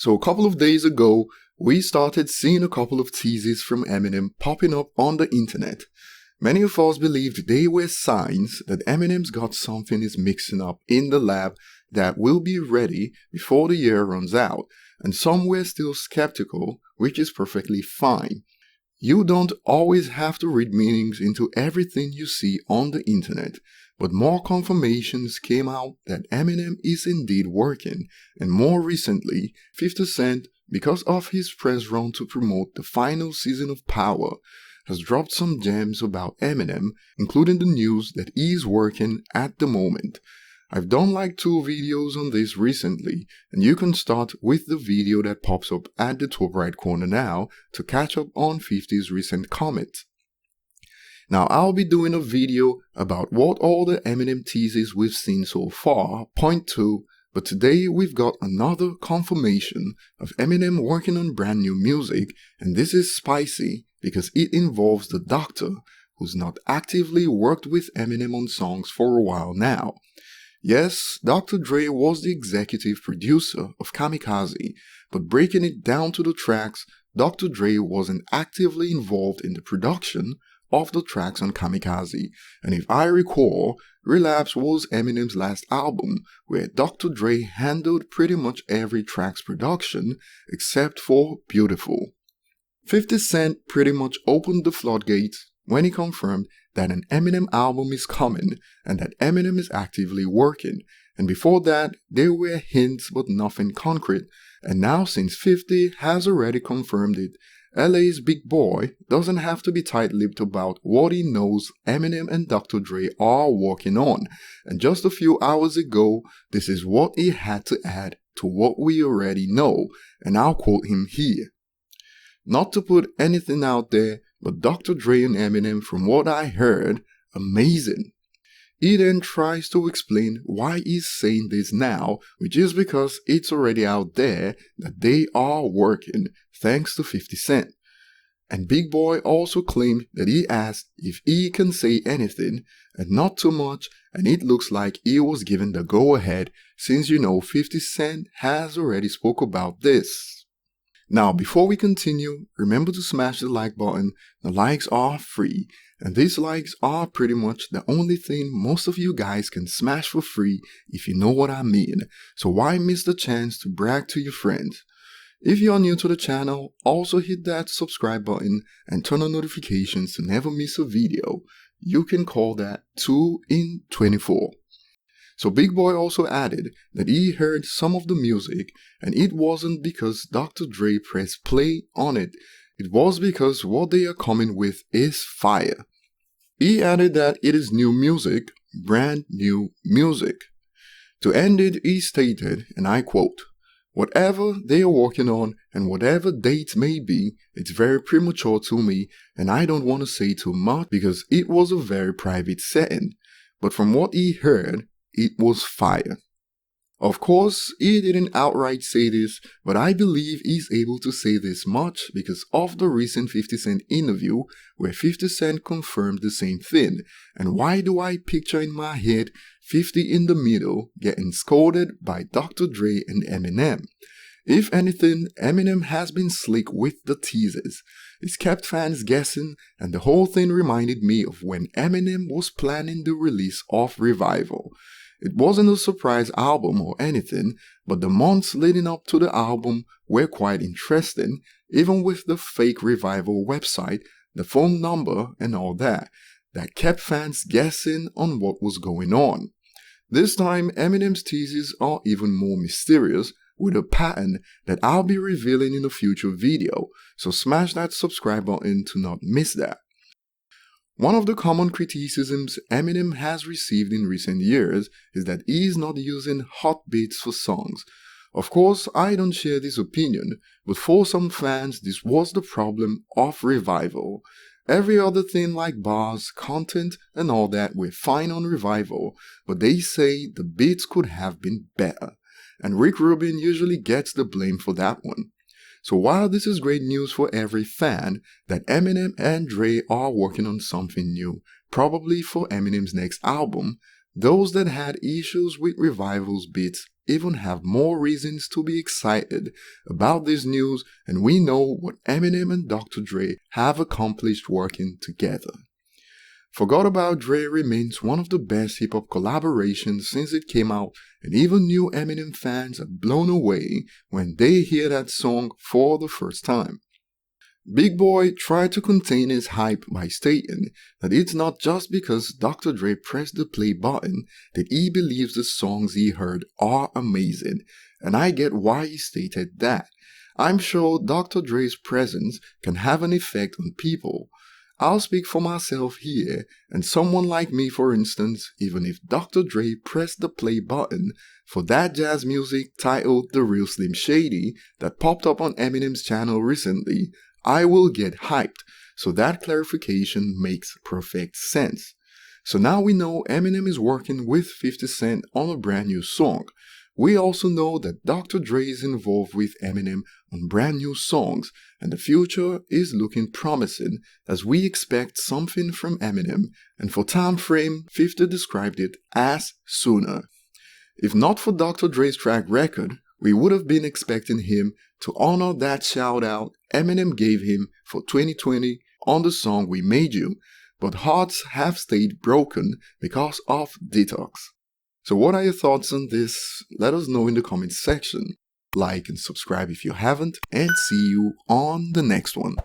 So a couple of days ago, we started seeing a couple of teasers from Eminem popping up on the internet. Many of us believed they were signs that Eminem's got something is mixing up in the lab that will be ready before the year runs out, and some were still skeptical, which is perfectly fine. You don't always have to read meanings into everything you see on the internet, but more confirmations came out that Eminem is indeed working, and more recently, 50 Cent, because of his press run to promote the final season of Power, has dropped some gems about Eminem, including the news that he is working at the moment. I've done like 2 videos on this recently, and you can start with the video that pops up at the top right corner now to catch up on 50's recent comments. Now I'll be doing a video about what all the Eminem teasers we've seen so far point to, but today we've got another confirmation of Eminem working on brand new music, and this is spicy because it involves the Doctor, who's not actively worked with Eminem on songs for a while now. Yes, Dr. Dre was the executive producer of Kamikaze, but breaking it down to the tracks, Dr. Dre wasn't actively involved in the production of the tracks on Kamikaze, and if I recall, Relapse was Eminem's last album where Dr. Dre handled pretty much every track's production except for Beautiful. 50 Cent pretty much opened the floodgates when he confirmed that an Eminem album is coming and that Eminem is actively working, and before that there were hints but nothing concrete, and now since 50 has already confirmed it, LA's big boy doesn't have to be tight-lipped about what he knows Eminem and Dr. Dre are working on, and just a few hours ago this is what he had to add to what we already know, and I'll quote him here. Not to put anything out there, but Dr. Dre and Eminem, from what I heard, amazing. He then tries to explain why he's saying this now, which is because it's already out there that they are working, thanks to 50 Cent. And Big Boy also claimed that he asked if he can say anything, and not too much, and it looks like he was given the go-ahead, since 50 Cent has already spoke about this. Now, before we continue, remember to smash the like button. The likes are free, and these likes are pretty much the only thing most of you guys can smash for free if you know what I mean, so why miss the chance to brag to your friends? If you are new to the channel, also hit that subscribe button and turn on notifications to never miss a video. You can call that 2 in 24. So Big Boy also added that he heard some of the music, and it wasn't because Dr. Dre pressed play on it, it was because what they are coming with is fire. He added that it is new music, brand new music. To end it, he stated, and I quote, "Whatever they are working on and whatever dates may be, it's very premature to me, and I don't want to say too much because it was a very private setting, but from what he heard, it was fire." Of course, he didn't outright say this, but I believe he's able to say this much because of the recent 50 Cent interview where 50 Cent confirmed the same thing. And why do I picture in my head 50 in the middle getting scolded by Dr. Dre and Eminem? If anything, Eminem has been slick with the teasers. It's kept fans guessing, and the whole thing reminded me of when Eminem was planning the release of Revival. It wasn't a surprise album or anything, but the months leading up to the album were quite interesting, even with the fake Revival website, the phone number and all that kept fans guessing on what was going on. This time, Eminem's teasers are even more mysterious, with a pattern that I'll be revealing in a future video, so smash that subscribe button to not miss that. One of the common criticisms Eminem has received in recent years is that he is not using hot beats for songs. Of course, I don't share this opinion, but for some fans this was the problem of Revival. Every other thing like bars, content and all that were fine on Revival, but they say the beats could have been better. And Rick Rubin usually gets the blame for that one. So while this is great news for every fan that Eminem and Dre are working on something new, probably for Eminem's next album, those that had issues with Revival's beats even have more reasons to be excited about this news, and we know what Eminem and Dr. Dre have accomplished working together. Forgot About Dre remains one of the best hip-hop collaborations since it came out, and even new Eminem fans are blown away when they hear that song for the first time. Big Boy tried to contain his hype by stating that it's not just because Dr. Dre pressed the play button that he believes the songs he heard are amazing, and I get why he stated that. I'm sure Dr. Dre's presence can have an effect on people. I'll speak for myself here, and someone like me for instance, even if Dr. Dre pressed the play button for that jazz music titled The Real Slim Shady that popped up on Eminem's channel recently, I will get hyped, so that clarification makes perfect sense. So now we know Eminem is working with 50 Cent on a brand new song. We also know that Dr. Dre is involved with Eminem on brand new songs, and the future is looking promising as we expect something from Eminem, and for time frame, 50 described it as sooner. If not for Dr. Dre's track record, we would have been expecting him to honor that shout out Eminem gave him for 2020 on the song We Made You, but hearts have stayed broken because of Detox. So what are your thoughts on this? Let us know in the comments section. Like and subscribe if you haven't, and see you on the next one.